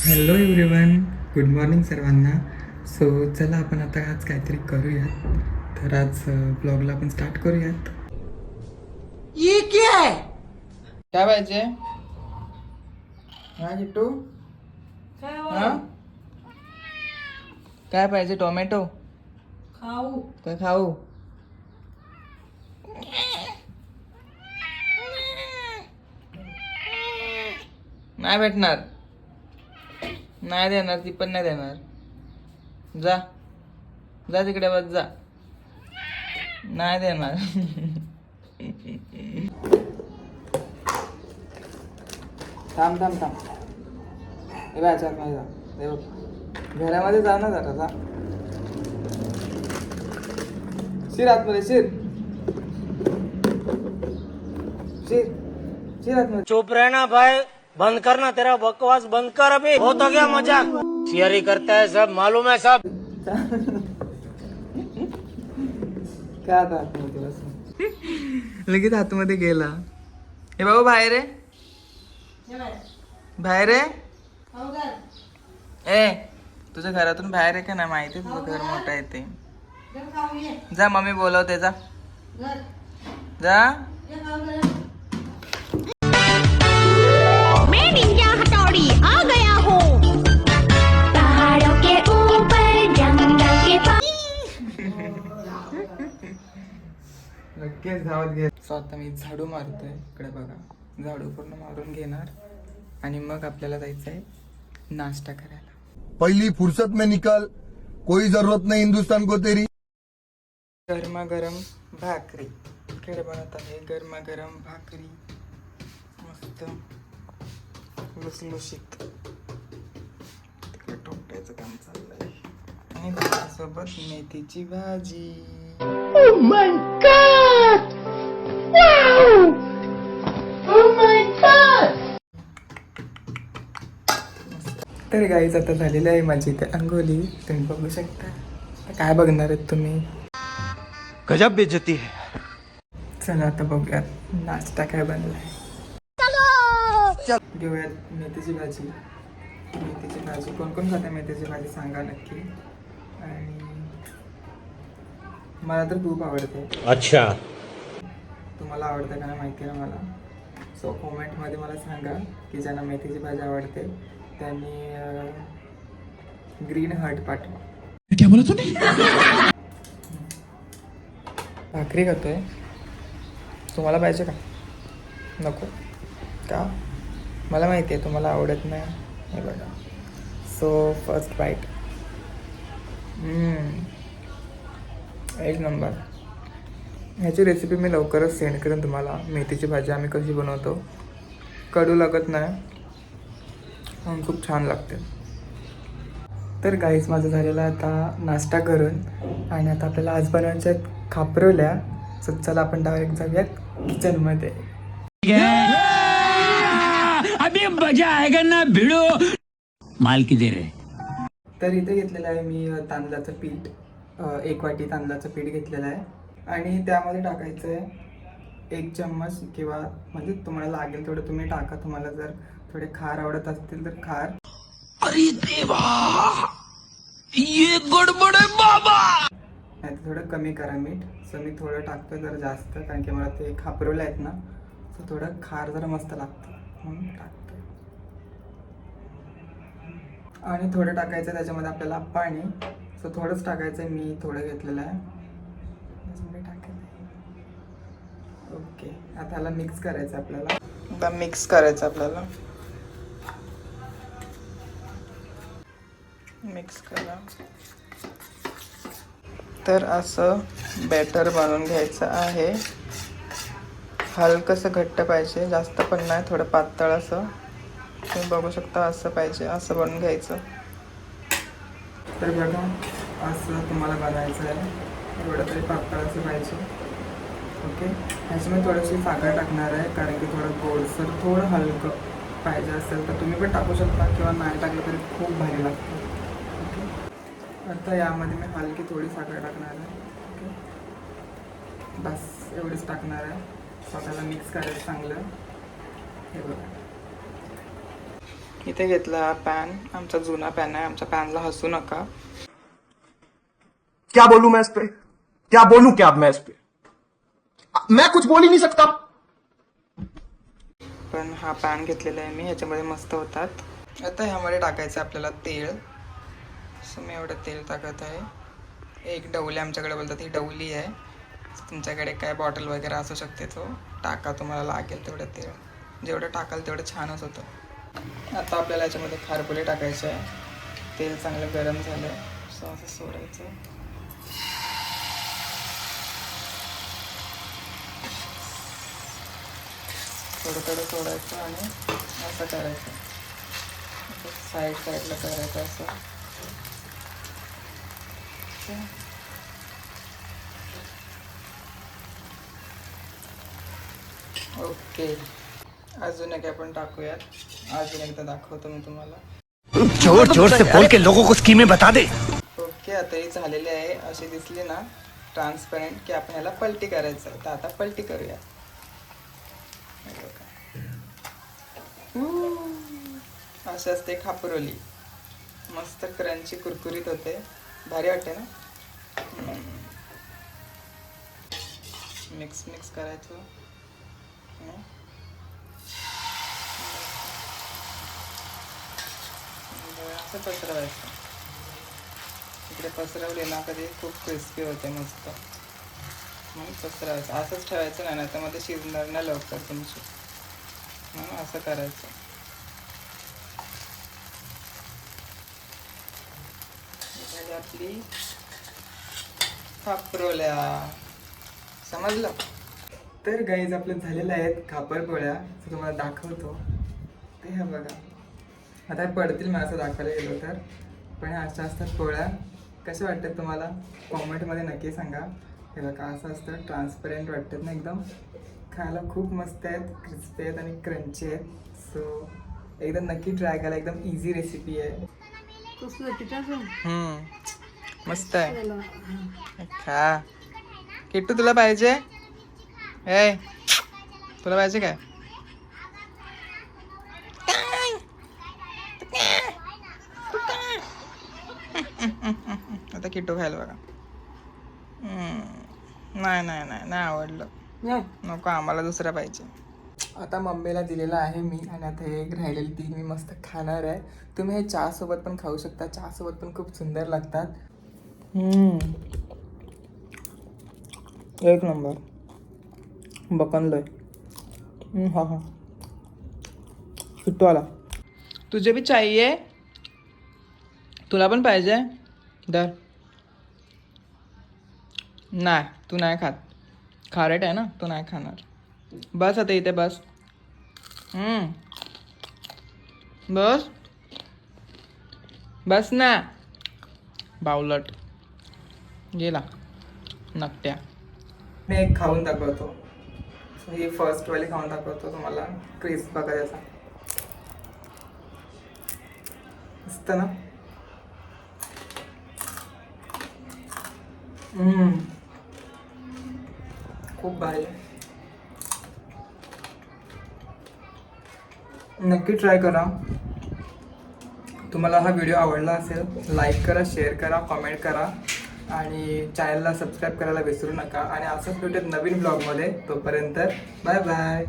Hello everyone, good morning सर्वांना. So चला आपण आता आज काहीतरी करूयात. तर आज ब्लॉगला आपण स्टार्ट करूयात. ये क्या है? काय पाहिजे? हा किट्टू, हा काय पाहिजे? टोमॅटो खाऊ. काय खाऊ? नाही भेटणार, नाही देणार, ती पण नाही देणार. जा जा तिकडे बस जा, नाही देणार. थांब थांब थांब, हे बाय मध्ये जा, हे बघ घरामध्ये जा ना जरा, जा शिर आतमध्ये, शिर शिर शिर आतमध्ये. चुप रहना भाई, बंद करना तेरा बकवास, बंद कर अभी. हो तो गया मजाक, थियरी करता है सब, मालूम है सब. काय आता आतमध्ये बस, लगेच आतमध्ये गेला. हे बाबा बाहेर आहे, बाहेर आहे. ए तुझ्या घरातून बाहेर आहे का नाही माहिती? तुझं घर मोठं आहे ते. जा मम्मी बोलवते, जा जा. मैं निंजा हथौड़ी आ गया हूँ पहाड़ों के ऊपर जंगल के पास. नक्कीच धावत घे. सो आता मी झाडू मारतोय, इकडे बघा, झाडू पूर्ण मारून घेणार आणि मग आपल्याला जायचं आहे नाश्ता करायला. पहली फुर्सत में निकल, कोई जरूरत नहीं हिंदुस्तान को तेरी. गरमागरम भाकरी इकडे बनत आहे, गरमागरम भाकरी मस्त लुसलुशीत. तिकडे टोपायचं काम चाललंय आणि त्याच्यासोबत मेथीची भाजी. Oh my God! Wow! Oh my God! तर गाईच आता झालेली आहे माझी इथे अंघोली, तुम्ही बघू शकता. आता काय बघणार आहेत तुम्ही? गजब बेइज्जती है. चला आता बघूयात नाश्ता काय बनलाय. घेऊयात मेथीची भाजी. मेथीची भाजी कोण कोण खाते मेथीची भाजी सांगा नक्की. आणि मला तर खूप आवडते. अच्छा. तुम्हाला आवडतं का नाही माहिती ना मला. सो कॉमेंटमध्ये मला सांगा की ज्यांना मेथीची भाजी आवडते त्यांनी ग्रीन हार्ट पाठवा. क्या बोला तूने? भाकरी खातोय, तुम्हाला पाहिजे का? नको का? मला माहिती आहे तुम्हाला आवडत नाही. हे बघा, सो फर्स्ट बाईट. एक नंबर. ह्याची रेसिपी मी लवकरच सेंड करेन तुम्हाला. मेथीची भाजी आम्ही कशी बनवतो, कडू लागत नाही आणि खूप छान लागते. तर गाईस माझं झालेलं आता नाश्ता करून, आणि आता आपल्याला आज बनवायच्या आहेत खापरवल्या. सो चला आपण डायरेक्ट जाऊयात किचनमध्ये. अभी मजा आएगा ना भिड़ो. माल की दे रहे. तर इथे घेतलेलं आहे मी तांदळाचं पीठ. 1 वाटी तांदळाचं पीठ घेतलेलं आहे आणि त्यामध्ये टाकायचं आहे 1 चम्मच, किंवा म्हणजे तुम्हाला लागेल तेवढं तुम्ही टाका. तुम्हाला जर थोडे खार आवडत असतील तर खार. अरे देवा, ये गडबड है बाबा. नाही तर थोडं कमी करा मीठ. सो मी थोडं टाकतोय जरा जास्त, कारण की मला ते खापरवले आहेत ना, सो थोडं खार जरा मस्त लागतं म्हणून टाकतोय. आणि थोडं टाकायचं त्याच्यामध्ये आपल्याला पाणी. सो थोडंच टाकायचं आहे, मी थोडं घेतलेलं आहे. ओके, आता ह्याला मिक्स करायचं आपल्याला. आता मिक्स करायचं आपल्याला. मिक्स करा. तर असं बॅटर बनवून घ्यायचं आहे. हलकंसं घट्ट पाहिजे, जास्त पण नाही, थोडं पातळ असं. तुम्ही बघू शकता असं पाहिजे, असं बनवून घ्यायचं. तर बघा असं तुम्हाला बनायचं आहे, एवढं तरी पातळ असं पाहिजे. ओके, ह्याच्यामध्ये थोडीशी साखर टाकणार आहे, कारण की थोडं गोडसर थोडं हलकं पाहिजे असेल तर तुम्ही पण टाकू शकता, किंवा नाही टाकलं तरी खूप भारी लागतं. ओके, आता यामध्ये मी हलकी थोडी साखर टाकणार आहे. ओके, बस एवढीच टाकणार आहे. स्वतःला मिक्स करायचं चांगलं. हे बघा, इथे घेतला हा पॅन, आमचा जुना पॅन आहे. आमच्या पॅनला हसू नका. क्या बोलूं मैं इस पे, क्या बोलूं क्या मैं इस पे, मैं कुछ बोल ही नहीं सकता. पण हा पॅन घेतलेला आहे मी, ह्याच्यामध्ये मस्त होतात. आता ह्यामध्ये टाकायचं आपल्याला तेल. सो मी एवढं तेल टाकत आहे. एक डवली आमच्याकडे बोलतात, ही डवली आहे. तुमच्याकडे काय बॉटल वगैरे असू शकते, तो टाका, तुम्हाला लागेल तेवढं तेल. जेवढं टाकाल तेवढं छानच होतं. आता आपल्याला याच्यामध्ये खारपुले टाकायचे आहे. तेल चांगलं गरम झालं, सो असं सोडायचं. थोडं थोडं सोडायचं आणि असं करायचं. साईडला करायचं असं. ओके, अजून एक आपण टाकूयात. अजून एकदा दाखवतो मी तुम्हाला. जोर जोर से बोल के लोगों को स्कीमें बता दे. ओके, आता ही झालेली आहे. अशी दिसली ना ट्रान्सपरंट, की आपण ह्याला पलटी करायचं. तर आता पलटी करूया. अशी असते खापरोली. मस्त क्रंची कुरकुरीत होते, भारी वाटते ना. मिक्स करायचं. असं पसरवायचं. इकडे पसरवले ना कधी खूप क्रिस्पी होते मस्त. मग पसरवायचं. असंच ठेवायचं नाही, तर मध्ये शिजणार नाही लवकर तुमची. म्हणून असं करायचं. झाली आपली खापरोल्या. समजलं? तर गाईज आपलं झालेलं आहेत खापरपोळ्या. तुम्हाला दाखवतो. ते ह्या बघा. आता हे पडतील मला असं दाखवायला गेलो तर. पण ह्या अशा असतात पोळ्या. कशा वाटतात तुम्हाला कॉमेंटमध्ये नक्की सांगा. हे बघा असं असतं, ट्रान्सपरंट वाटतात ना एकदम. खायला खूप मस्त आहेत, क्रिस्पी आहेत आणि क्रंची आहेत. सो एकदम नक्की ट्राय करा. एकदम इझी रेसिपी आहे. मस्त आहे. खा किट्टू, तुला पाहिजे? ए, तुला पाहिजे काय? आता किट्टू खायला बघा. नाही आवडलं. नको, आम्हाला दुसरा पाहिजे. आता मम्मीला दिलेला आहे मी, आणि आता हे एक राहिलेली ती मी मस्त खाणार आहे. तुम्ही हे चहासोबत पण खाऊ शकता. चहासोबत पण खूप सुंदर लागतात. एक नंबर. बकनलोय. हा किट्टू आला. तुझे भी चाहिए? तुला पण पाहिजे? दर. नाही, तू नाही खात. खारट आहे ना, तू नाही खाणार. बस आता इथे बस. बस ना बावलट. गेला नकट्या. मी एक खाऊन दाखवतो. ही फर्स्ट वाली खाऊन दाखवतो तुम्हाला. क्रिस्प बघा याचा. मस्त ना. खूप भारी आहे. नक्की ट्राय करा. तुम्हाला हा व्हिडिओ आवडला असेल, लाईक करा, शेअर करा, कमेंट करा आणि चॅनलला सबस्क्राईब करायला विसरू नका. आणि असंच भेटत नवीन ब्लॉगमध्ये. तोपर्यंत बाय बाय.